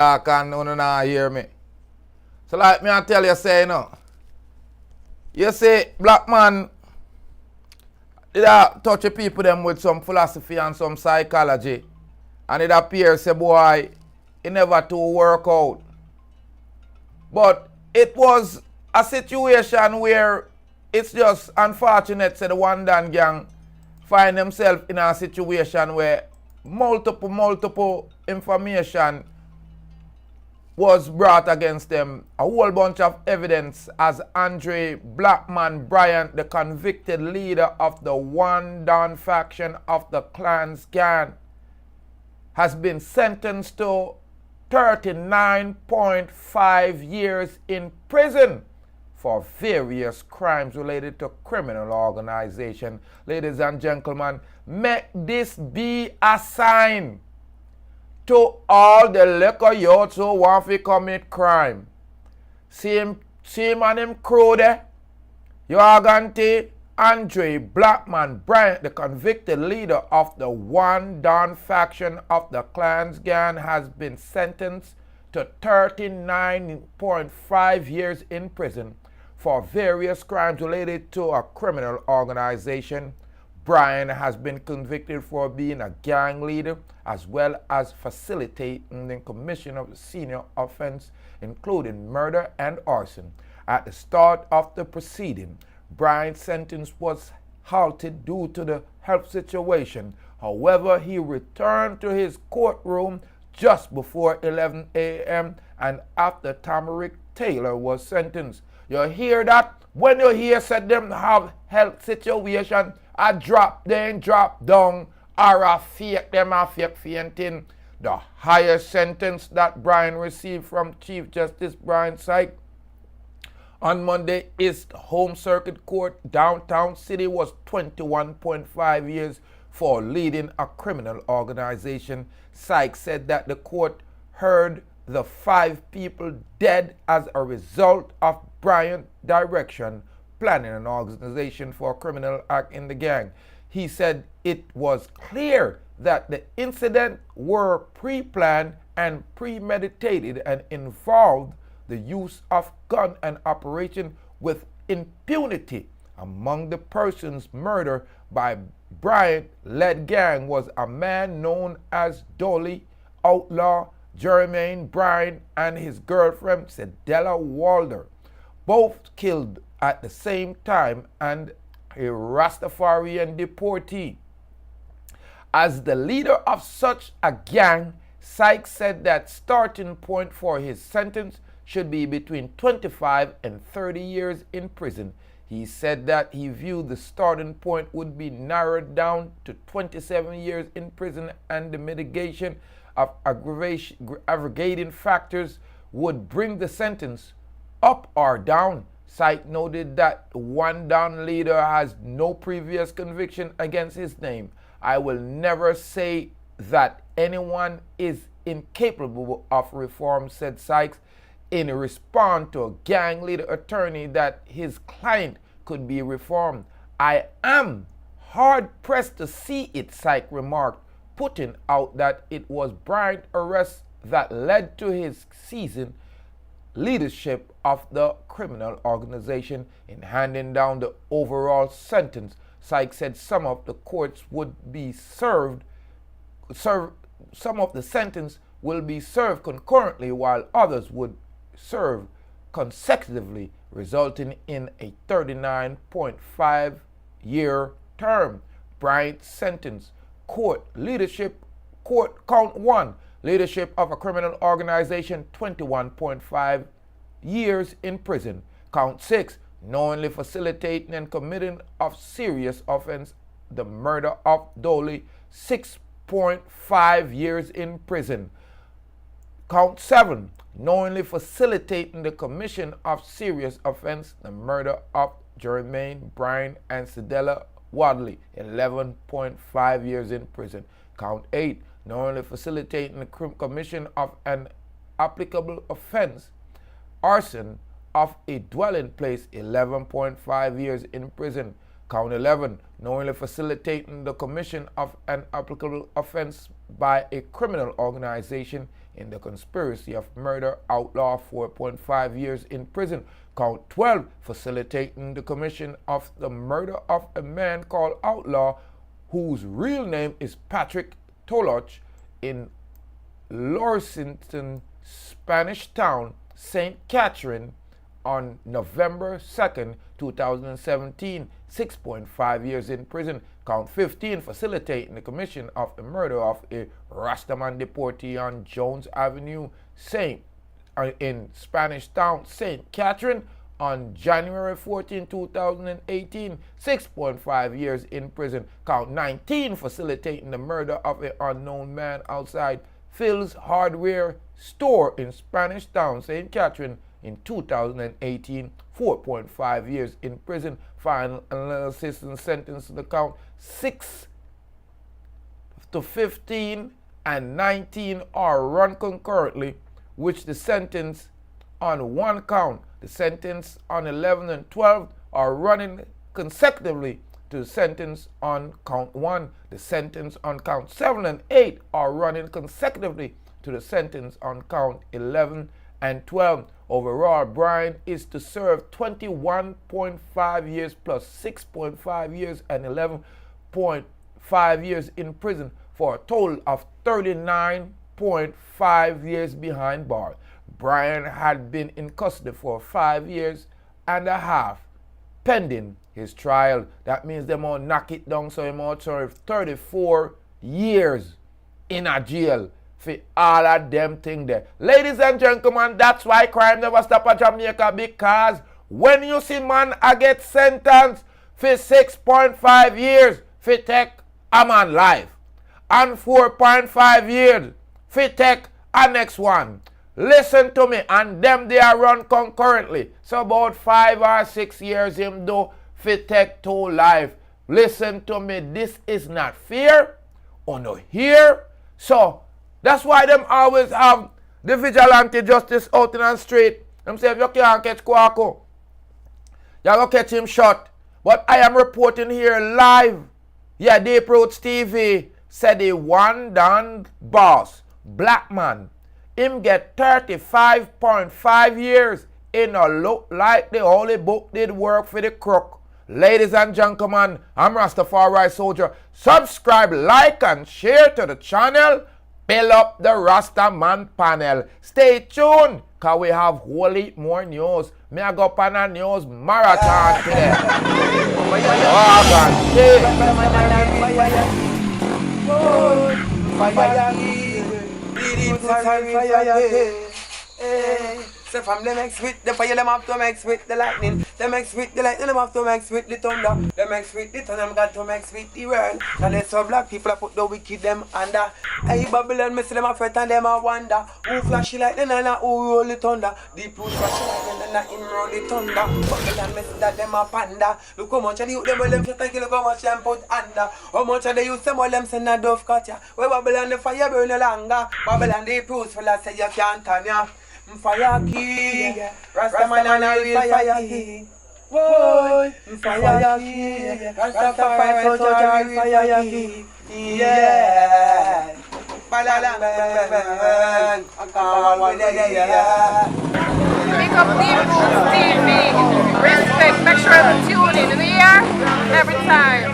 Can you not hear me? So like me I tell you say you say black man did touch the people them with some philosophy and some psychology. And it appears say boy it never to work out. But it was a situation where it's just unfortunate say the one Dan gang find themselves in a situation where multiple information was brought against them, a whole bunch of evidence as Andre Blackman Bryan, the convicted leader of the one down faction of the Clansman, has been sentenced to 39.5 years in prison for various crimes related to criminal organization. Ladies and gentlemen, make this be a sign to all the liquor youths who want to commit crime. See him and him crew there. You are going to Andre Blackman Bryan, the convicted leader of the one down faction of the Clansman, has been sentenced to 39.5 years in prison for various crimes related to a criminal organization. Bryan has been convicted for being a gang leader as well as facilitating the commission of senior offense, including murder and arson. At the start of the proceeding, Bryan's sentence was halted due to the health situation. However, he returned to his courtroom just before 11 a.m. and after Tomrick Taylor was sentenced. You hear that? When you hear said them have health situation, a drop then drop down, or a fake them a fake fainting. The highest sentence that Bryan received from Chief Justice Bryan Sykes on Monday is the Home Circuit Court downtown city was 21.5 years for leading a criminal organization. Sykes said that the court heard the 5 people dead as a result of Bryan's direction planning an organization for a criminal act in the gang. He said it was clear that the incident were pre-planned and premeditated and involved the use of gun and operation with impunity. Among the persons murdered by Bryan-led gang was a man known as Dolly Outlaw, Jermaine Bryan, and his girlfriend Cedella Walder, both killed at the same time, and a Rastafarian deportee. As the leader of such a gang, Sykes said that starting point for his sentence should be between 25 and 30 years in prison. He said that he viewed the starting point would be narrowed down to 27 years in prison and the mitigation of aggravating factors would bring the sentence up or down. Sykes noted that one down leader has no previous conviction against his name. I will never say that anyone is incapable of reform, said Sykes, in response to a gang leader attorney that his client could be reformed. I am hard-pressed to see it, Sykes remarked, putting out that it was Bryan's arrest that led to his season leadership of the criminal organization. In handing down the overall sentence, Sykes said some of the courts would be some of the sentence will be served concurrently while others would serve consecutively, resulting in a 39.5 year term. Bryan's sentence: court leadership, court count 1, leadership of a criminal organization, 21.5 years in prison. Count 6, knowingly facilitating and committing of serious offense, the murder of Dolly, 6.5 years in prison. Count 7, knowingly facilitating the commission of serious offense, the murder of Jermaine Bryan and Cedella Wadley, 11.5 years in prison. Count 8, knowingly facilitating the commission of an applicable offense, arson of a dwelling place, 11.5 years in prison. Count 11, knowingly facilitating the commission of an applicable offense by a criminal organization, in the conspiracy of murder, outlaw 4.5 years in prison. Count 12, facilitating the commission of the murder of a man called Outlaw, whose real name is Patrick Toloch, in Lorcington, Spanish Town, St. Catherine, on November 2nd, 2017, 6.5 years in prison. Count 15, facilitating the commission of the murder of a Rastaman deportee on Jones Avenue, in Spanish Town, St. Catherine, on January 14, 2018, 6.5 years in prison. Count 19, facilitating the murder of an unknown man outside Phil's Hardware store in Spanish Town, St. Catherine, in 2018, 4.5 years in prison. Final analysis and sentence to the count 6 to 15 and 19 are run concurrently, which the sentence on one count, the sentence on 11 and 12 are running consecutively to the sentence on count 1. The sentence on count 7 and 8 are running consecutively to the sentence on count 11 and 12. Overall, Bryan is to serve 21.5 years plus 6.5 years and 11.5 years in prison for a total of 39.5 years behind bars. Bryan had been in custody for 5 years and a half pending his trial. That means they might knock it down, so he might serve 34 years in a jail for all of them things there. Ladies and gentlemen, that's why crime never stop at Jamaica, because when you see man I get sentenced for 6.5 years for take a man life and 4.5 years for take a next one, listen to me, and them they are run concurrently. So about 5 or 6 years him do for take 2 life. Listen to me, this is not fair or no here. So that's why them always have the vigilante justice out in the street. Them say if you can't catch Kwaku, you go catch him shot. But I am reporting here live. Yeah, Deep Roots TV said the one done boss, Blackman, him get 35.5 years in a look like the Holy Book did work for the crook. Ladies and gentlemen, I'm Rastafari Soldier. Subscribe, like, and share to the channel. Fill up the Rastaman panel. Stay tuned, cause we have whole heap more news. Me I go up on a news marathon today. So from them mix with the fire, them have to mix with the lightning. Them mix with the lightning, them have to mix with the thunder. Them mix with the thunder, them got to mix with the world. And they so black people put the wicked them under. Hey Babylon, me see them a fret and them a wonder. Who flashy like them and who roll the thunder. Deep roots flashy like them and him roll the thunder. Babylon, me see that them a panda. Look how much of the youth them well them fret and look how much them put under. How much of the youth them well them send a dove cut ya. Where Babylon the fire burn no longer. Babylon deep roots full of say you can't turn ya. Fire king, Rastaman and a real fire king. Boy, fire king, Rastafari soldier, real fire king. Yeah, Blackman, I can't wait to Pick up Deep Roots TV. Respect, make sure you tune in here every time.